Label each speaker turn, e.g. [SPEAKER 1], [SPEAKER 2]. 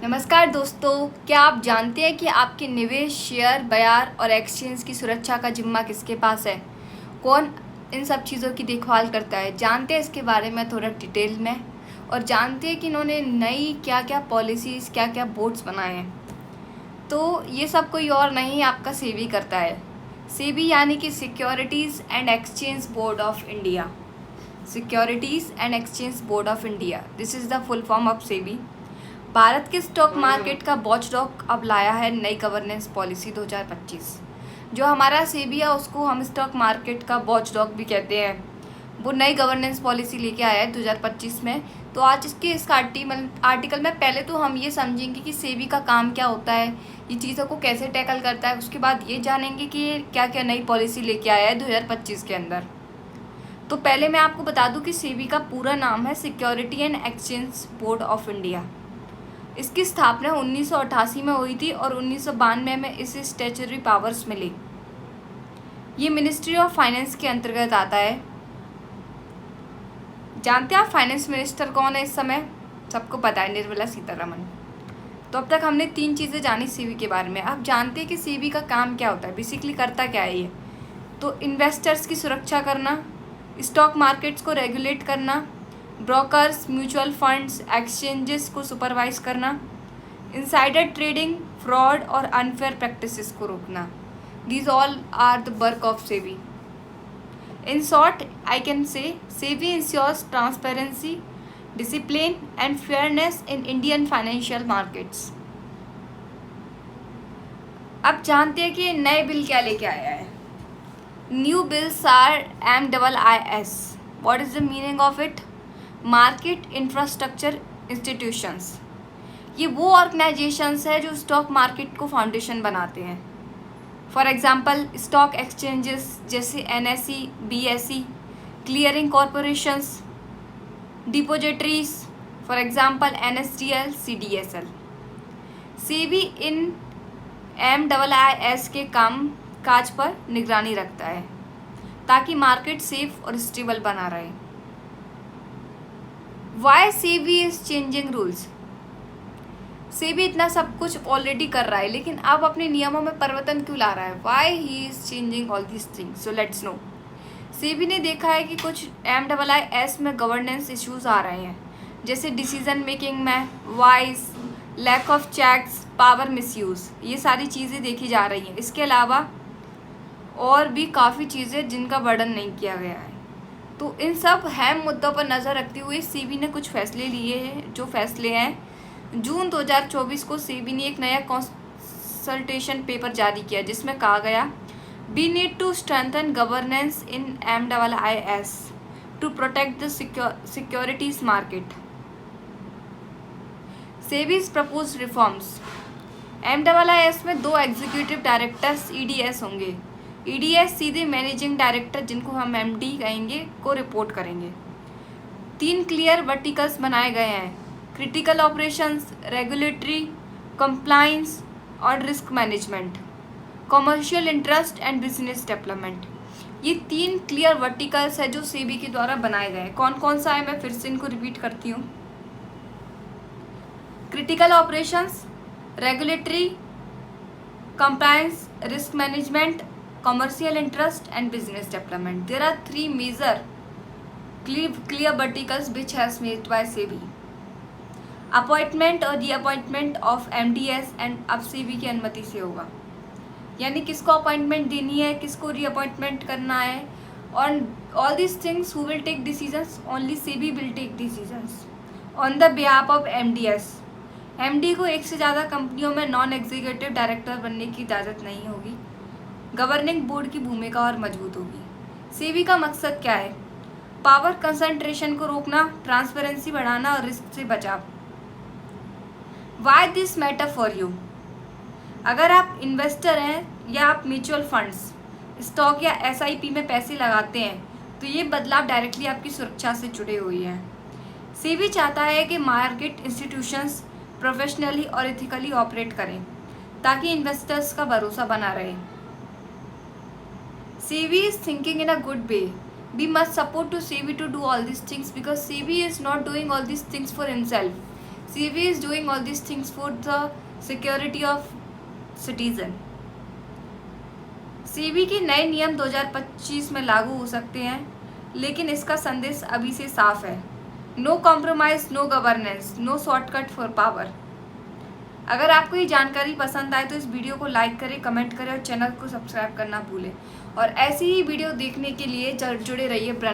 [SPEAKER 1] नमस्कार दोस्तों, क्या आप जानते हैं कि आपके निवेश, शेयर बाजार और एक्सचेंज की सुरक्षा का जिम्मा किसके पास है? कौन इन सब चीज़ों की देखभाल करता है? जानते हैं इसके बारे में थोड़ा डिटेल में और जानते हैं कि इन्होंने नई क्या क्या पॉलिसीज़, क्या क्या बोर्ड्स बनाए हैं। तो ये सब कोई और नहीं, आपका सेबी करता है। सेबी यानी कि securities and exchange board of India. Securities and exchange board of India, this is the full form of SEBI. Bharat के स्टॉक मार्केट का वॉचडॉग अब लाया है नई गवर्नेंस पॉलिसी 2025। जो हमारा सेबी है उसको हम स्टॉक मार्केट का वॉचडॉग भी कहते हैं। वो नई गवर्नेंस पॉलिसी लेके आया है 2025 में। तो आज इस आर्टिकल में पहले तो हम ये समझेंगे कि सेबी का काम क्या होता है, ये चीज़ों को कैसे टैकल करता है। उसके बाद ये जानेंगे कि क्या क्या नई पॉलिसी लेके आया है 2025 के अंदर। तो पहले मैं आपको बता दूं कि सेबी का पूरा नाम है security and exchange board of India. इसकी स्थापना 1988 में हुई थी और 1992 में इसे स्टैच्यूटरी पावर्स मिली। ये मिनिस्ट्री ऑफ फाइनेंस के अंतर्गत आता है। जानते हैं आप फाइनेंस मिनिस्टर कौन है इस समय? सबको पता है, निर्मला सीतारमण। तो अब तक हमने 3 चीज़ें जानी सेबी के बारे में। आप जानते हैं कि सेबी का काम क्या होता है, बेसिकली करता क्या है ये? तो इन्वेस्टर्स की सुरक्षा करना, स्टॉक मार्केट्स को रेगुलेट करना, ब्रोकर्स, म्यूचुअल फंड्स, एक्सचेंजेस को सुपरवाइज करना, इनसाइडर ट्रेडिंग, फ्रॉड और अनफेयर प्रैक्टिसेस को रोकना। These all are the work of SEBI. In short I can say SEBI ensures transparency, discipline and fairness in Indian financial markets. अब जानते हैं कि नए बिल क्या लेके आया है। New bills are MIIS। What is the meaning of it? Market infrastructure institutions. ये वो ऑर्गेनाइजेशंस है जो स्टॉक मार्केट को फाउंडेशन बनाते हैं। फॉर एग्जांपल स्टॉक एक्सचेंजेस जैसे NSE, BSE, clearing corporations, depositories for example NSDL, CDSL। SEBI इन MIIS के काम काज पर निगरानी रखता है ताकि मार्केट सेफ और स्टेबल बना रहे। Why SEBI is changing rules? SEBI इतना सब कुछ ऑलरेडी कर रहा है लेकिन अब अपने नियमों में परिवर्तन क्यों ला रहा है? Why he is changing all this things? So let's no. SEBI ने देखा है कि कुछ MIIS में गवर्नेंस इश्यूज आ रहे हैं, जैसे डिसीजन मेकिंग में वाइस, lack of checks, power misuse, ये सारी चीज़ें देखी जा रही हैं। इसके अलावा और भी काफ़ी चीज़ें जिनका वर्णन नहीं किया गया है। तो इन सब अहम मुद्दों पर नज़र रखते हुए सेबी ने कुछ फैसले लिए हैं। जो फैसले हैं, जून 2024 को सेबी ने एक नया कंसल्टेशन पेपर जारी किया जिसमें कहा गया we need to strengthen governance in MIIS to protect the securities market. SEBI's propose reforms. MIIS में 2 एग्जीक्यूटिव डायरेक्टर्स EDS होंगे। EDS सीधे मैनेजिंग डायरेक्टर, जिनको हम MD कहेंगे, को रिपोर्ट करेंगे। 3 क्लियर वर्टिकल्स बनाए गए हैं: क्रिटिकल ऑपरेशंस, रेगुलेटरी, कंप्लायंस और risk management, commercial interest and business development. ये 3 क्लियर वर्टिकल्स है जो सेबी के द्वारा बनाए गए हैं। कौन कौन सा है, मैं फिर से इनको रिपीट करती हूँ। Critical operations, regulatory, compliance, risk management, commercial interest and business development. There are 3 major clear verticals which has made by SEBI. Appointment और रीअपॉइंटमेंट ऑफ MDS एंड अब सेबी की अनुमति से होगा। यानी किसको अपॉइंटमेंट देनी है, किसको रीअपॉइंटमेंट करना है, और all this things who will take decisions, only SEBI will take decisions on the behalf of MDS। MD को एक से ज़्यादा कंपनियों में नॉन एग्जीक्यूटिव डायरेक्टर बनने की इजाज़त नहीं होगी। गवर्निंग बोर्ड की भूमिका और मजबूत होगी। सेबी का मकसद क्या है? पावर कंसंट्रेशन को रोकना, ट्रांसपेरेंसी बढ़ाना और रिस्क से बचाव। Why this matter for you? अगर आप इन्वेस्टर हैं या आप म्यूचुअल फंड्स, स्टॉक या SIP में पैसे लगाते हैं तो ये बदलाव डायरेक्टली आपकी सुरक्षा से जुड़े हुए हैं। सेबी चाहता है कि मार्केट इंस्टीट्यूशंस प्रोफेशनली और एथिकली ऑपरेट करें ताकि इन्वेस्टर्स का भरोसा बना रहे। SEBI is thinking in a good way. We must support to SEBI to do all these things because SEBI is not doing all these things for himself. SEBI is doing all this things for the security of citizen. SEBI के नए नियम 2025 में लागू हो सकते हैं, लेकिन इसका संदेश अभी से साफ है, no compromise, no governance, no shortcut for power. अगर आपको ये जानकारी पसंद आए तो इस वीडियो को लाइक करें, कमेंट करें और चैनल को सब्सक्राइब करना भूलें। और ऐसी ही वीडियो देखने के लिए जुड़े रहिए।